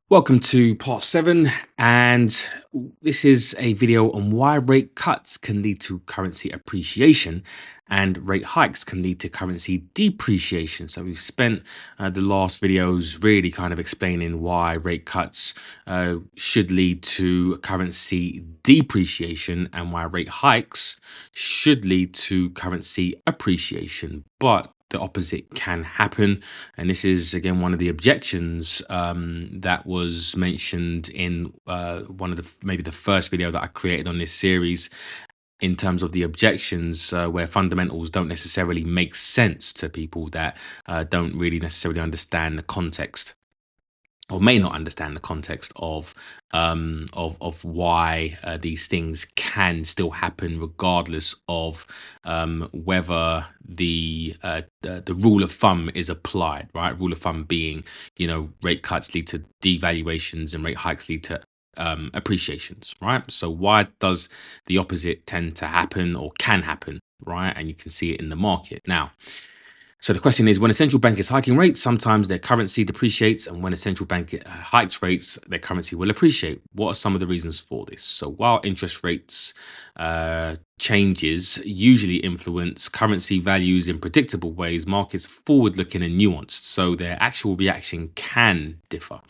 Welcome to part 7, and this is a video on why rate cuts can lead to currency appreciation and rate hikes can lead to currency depreciation. So we've spent the last videos really kind of explaining why rate cuts should lead to currency depreciation and why rate hikes should lead to currency appreciation. But the opposite can happen, and this is again one of the objections that was mentioned in one of the maybe the first video that I created on this series, in terms of the objections where fundamentals don't necessarily make sense to people that don't really necessarily understand the context, or may not understand the context of why these things can still happen regardless of whether the rule of thumb is applied, right? Rule of thumb being, rate cuts lead to devaluations and rate hikes lead to appreciations, right? So why does the opposite tend to happen or can happen, right? And you can see it in the market now. So the question is, when a central bank is hiking rates, sometimes their currency depreciates, and when a central bank hikes rates, their currency will appreciate. What are some of the reasons for this? So while interest rates changes usually influence currency values in predictable ways, markets are forward-looking and nuanced, so their actual reaction can differ.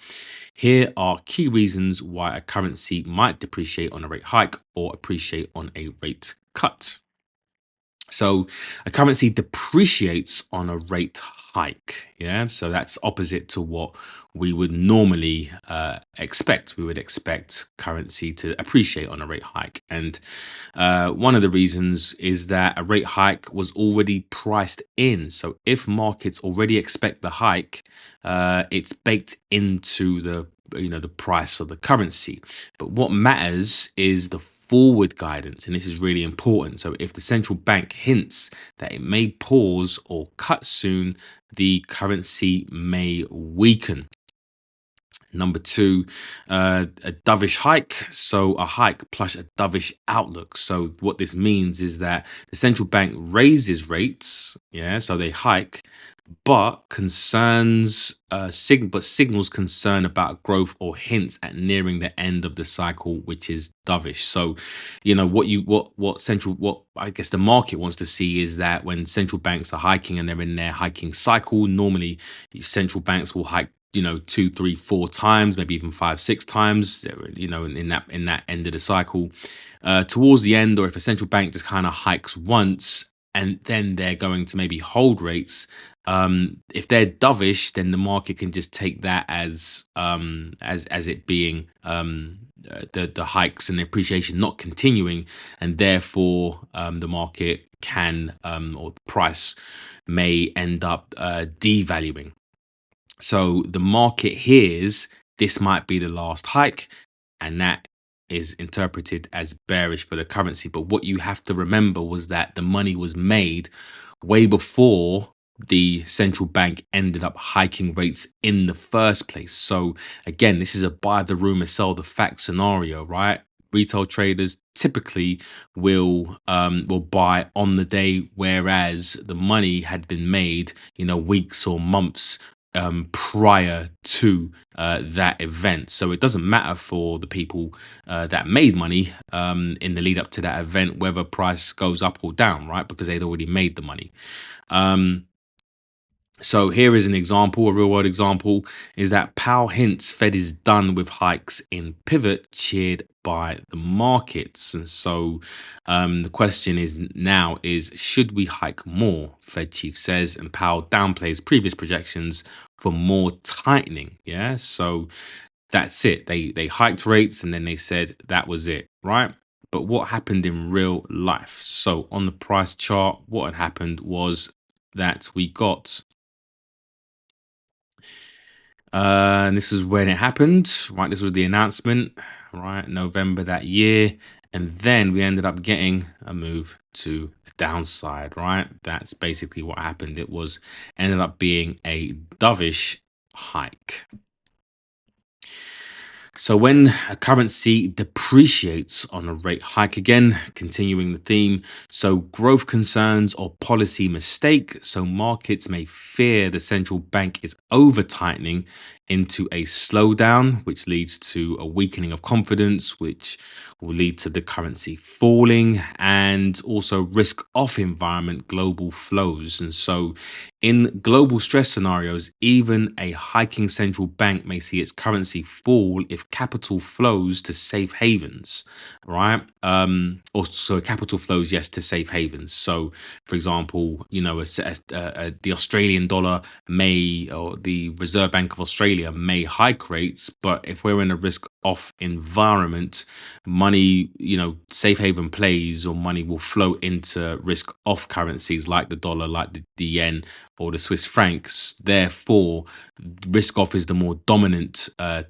Here are key reasons why a currency might depreciate on a rate hike or appreciate on a rate cut. So a currency depreciates on a rate hike. Yeah. So that's opposite to what we would normally expect. We would expect currency to appreciate on a rate hike. And one of the reasons is that a rate hike was already priced in. So if markets already expect the hike, it's baked into the price of the currency. But what matters is the forward guidance, and this is really important. So if the central bank hints that it may pause or cut soon, the currency may weaken. Number two, a dovish hike. So a hike plus a dovish outlook. So what this means is that the central bank raises rates, yeah, so they hike, but signals concern about growth or hints at nearing the end of the cycle, which is dovish. So what I guess the market wants to see is that when central banks are hiking and they're in their hiking cycle, normally central banks will hike, 2, 3, 4 times, maybe even 5, 6 times, in that end of the cycle. Towards the end, or if a central bank just kind of hikes once and then they're going to maybe hold rates, if they're dovish, then the market can just take that as it being the hikes and the appreciation not continuing, and therefore the market can, or the price may end up devaluing. So the market hears this might be the last hike, and that is interpreted as bearish for the currency. But what you have to remember was that the money was made way before the central bank ended up hiking rates in the first place. So again, this is a buy the rumor, sell the fact scenario, right? Retail traders typically will buy on the day, whereas the money had been made, weeks or months prior to that event. So it doesn't matter for the people that made money in the lead up to that event whether price goes up or down, right? Because they'd already made the money. So here is an example, a real world example, is that Powell hints Fed is done with hikes in pivot, cheered by the markets. And so the question is, should we hike more? Fed chief says, and Powell downplays previous projections for more tightening. Yeah, so that's it. They hiked rates and then they said that was it, right? But what happened in real life? So on the price chart, what had happened was that we got and this is when it happened, right? This was the announcement, right? November that year. And then we ended up getting a move to the downside, right? That's basically what happened. It was ended up being a dovish hike. So when a currency depreciates on a rate hike, again, continuing the theme, so growth concerns or policy mistake, so markets may fear the central bank is over tightening into a slowdown, which leads to a weakening of confidence, which will lead to the currency falling, and also risk off environment global flows. And so in global stress scenarios, even a hiking central bank may see its currency fall if capital flows to safe havens, right? Or capital flows, yes, to safe havens. So, for example, the Australian dollar may, or the Reserve Bank of Australia may hike rates, but if we're in a risk off environment, money, safe haven plays or money will flow into risk off currencies like the dollar, like the yen, or the Swiss francs. Therefore, risk off is the more dominant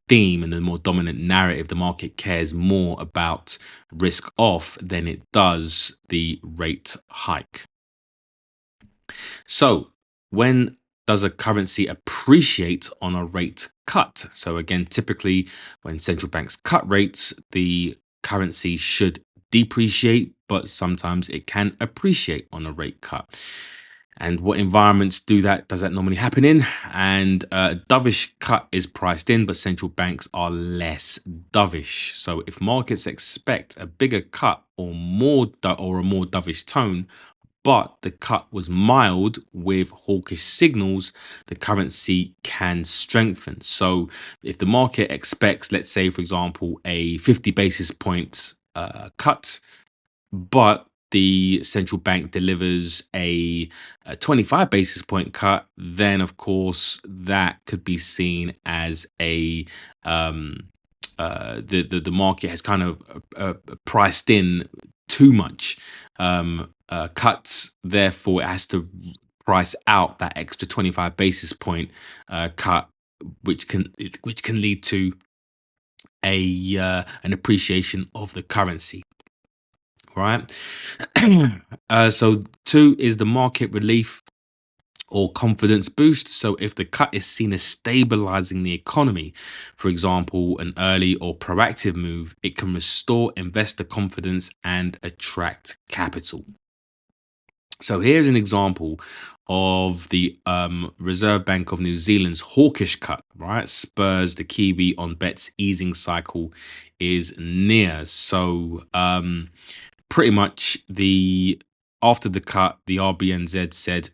theme and the more dominant narrative. The market cares more about risk off than it does the rate hike. So, when does a currency appreciate on a rate cut? So, again, typically when central banks cut rates, the currency should depreciate, but sometimes it can appreciate on a rate cut. And what environments does that normally happen in? And dovish cut is priced in, but central banks are less dovish. So if markets expect a bigger cut or or a more dovish tone, but the cut was mild with hawkish signals, the currency can strengthen. So if the market expects, let's say, for example, a 50 basis point cut, but the central bank delivers a 25 basis point cut, then of course that could be seen as um, the market has kind of priced in too much cuts. Therefore, it has to price out that extra 25 basis point cut, which can lead to an appreciation of the currency. Right. So two is the market relief or confidence boost. So if the cut is seen as stabilizing the economy, for example, an early or proactive move, it can restore investor confidence and attract capital. So here's an example of the Reserve Bank of New Zealand's hawkish cut, right? Spurs the Kiwi on bets easing cycle is near. So pretty much after the cut, the RBNZ said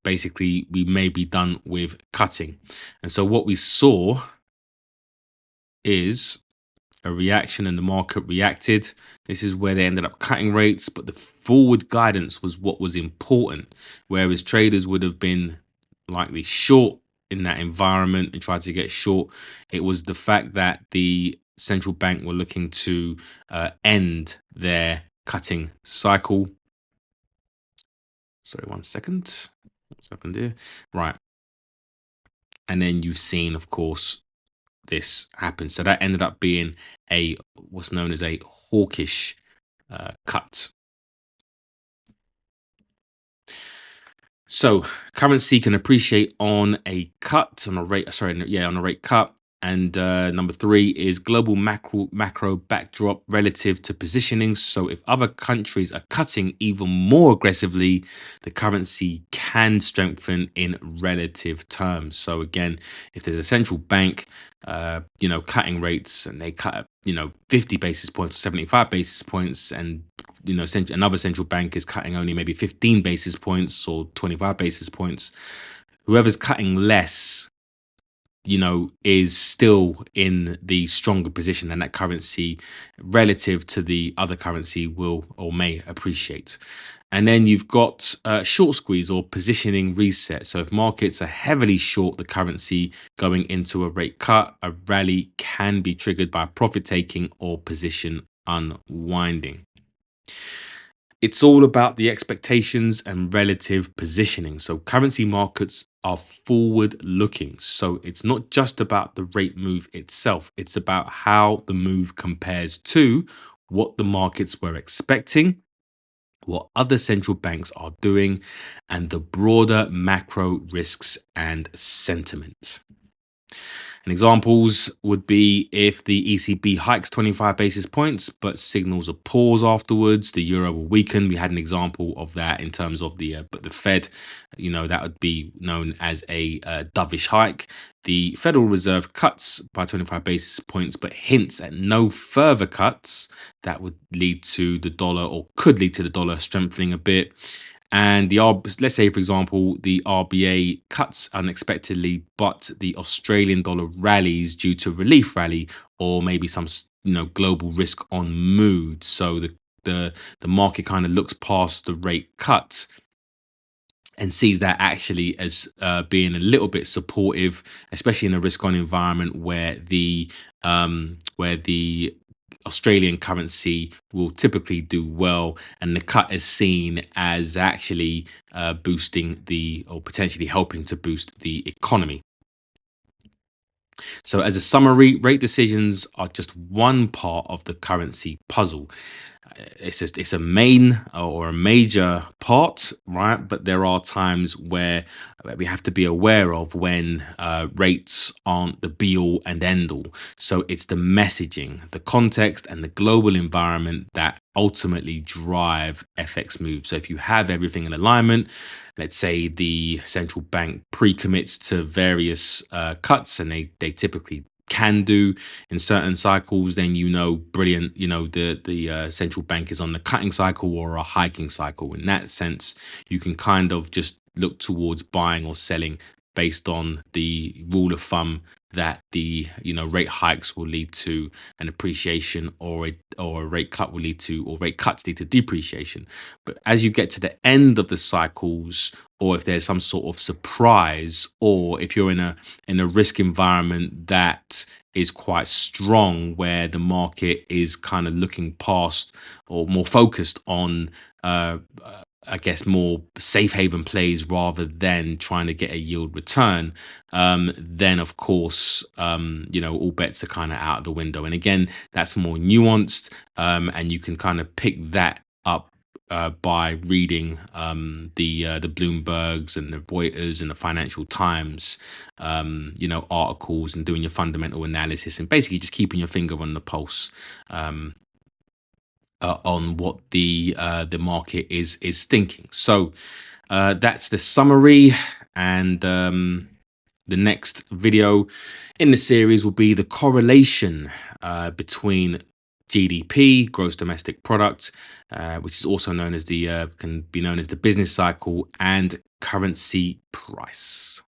basically we may be done with cutting. And so what we saw is a reaction, and the market reacted. This is where they ended up cutting rates, but the forward guidance was what was important, whereas traders would have been likely short in that environment and tried to get short. It was the fact that the central bank were looking to end their cutting cycle. Sorry, 1 second. What's happened here? Right. And then you've seen, of course, this happen. So that ended up being what's known as a hawkish cut. So currency can appreciate on a cut, on a rate. On a rate cut. And number three is global macro backdrop relative to positioning. So if other countries are cutting even more aggressively, the currency can strengthen in relative terms. So again, if there's a central bank, cutting rates, and they cut, 50 basis points or 75 basis points, and another central bank is cutting only maybe 15 basis points or 25 basis points, whoever's cutting less is still in the stronger position, and that currency relative to the other currency will or may appreciate. And then you've got short squeeze or positioning reset. So if markets are heavily short the currency going into a rate cut, a rally can be triggered by profit taking or position unwinding. It's all about the expectations and relative positioning. So currency markets are forward looking. So it's not just about the rate move itself. It's about how the move compares to what the markets were expecting, what other central banks are doing, and the broader macro risks and sentiment. And examples would be if the ECB hikes 25 basis points, but signals a pause afterwards, the euro will weaken. We had an example of that in terms of but the Fed, that would be known as a dovish hike. The Federal Reserve cuts by 25 basis points, but hints at no further cuts. That would lead to the dollar, or could lead to the dollar strengthening a bit. And let's say, for example, the RBA cuts unexpectedly, but the Australian dollar rallies due to relief rally, or maybe some global risk on mood. So the market kind of looks past the rate cut and sees that actually as being a little bit supportive, especially in a risk-on environment where the Australian currency will typically do well, and the cut is seen as actually boosting or potentially helping to boost the economy. So, as a summary, rate decisions are just one part of the currency puzzle. It's a main or a major part, right? But there are times where we have to be aware of when rates aren't the be all and end all. So it's the messaging, the context, and the global environment that ultimately drive FX moves. So if you have everything in alignment, let's say the central bank pre-commits to various cuts, and they typically can do in certain cycles, then brilliant, the central bank is on the cutting cycle or a hiking cycle. In that sense, you can kind of just look towards buying or selling based on the rule of thumb that the rate hikes will lead to an appreciation, or a rate cut will lead to, or rate cuts lead to depreciation. But as you get to the end of the cycles, or if there's some sort of surprise, or if you're in a risk environment that is quite strong, where the market is kind of looking past or more focused on I guess more safe haven plays rather than trying to get a yield return, then of course, all bets are kind of out of the window. And again, that's more nuanced, and you can kind of pick that up by reading the Bloombergs and the Reuters and the Financial Times, articles, and doing your fundamental analysis, and basically just keeping your finger on the pulse. On what the market is thinking. So that's the summary, and the next video in the series will be the correlation between GDP, gross domestic product, which is also known as can be known as the business cycle, and currency price.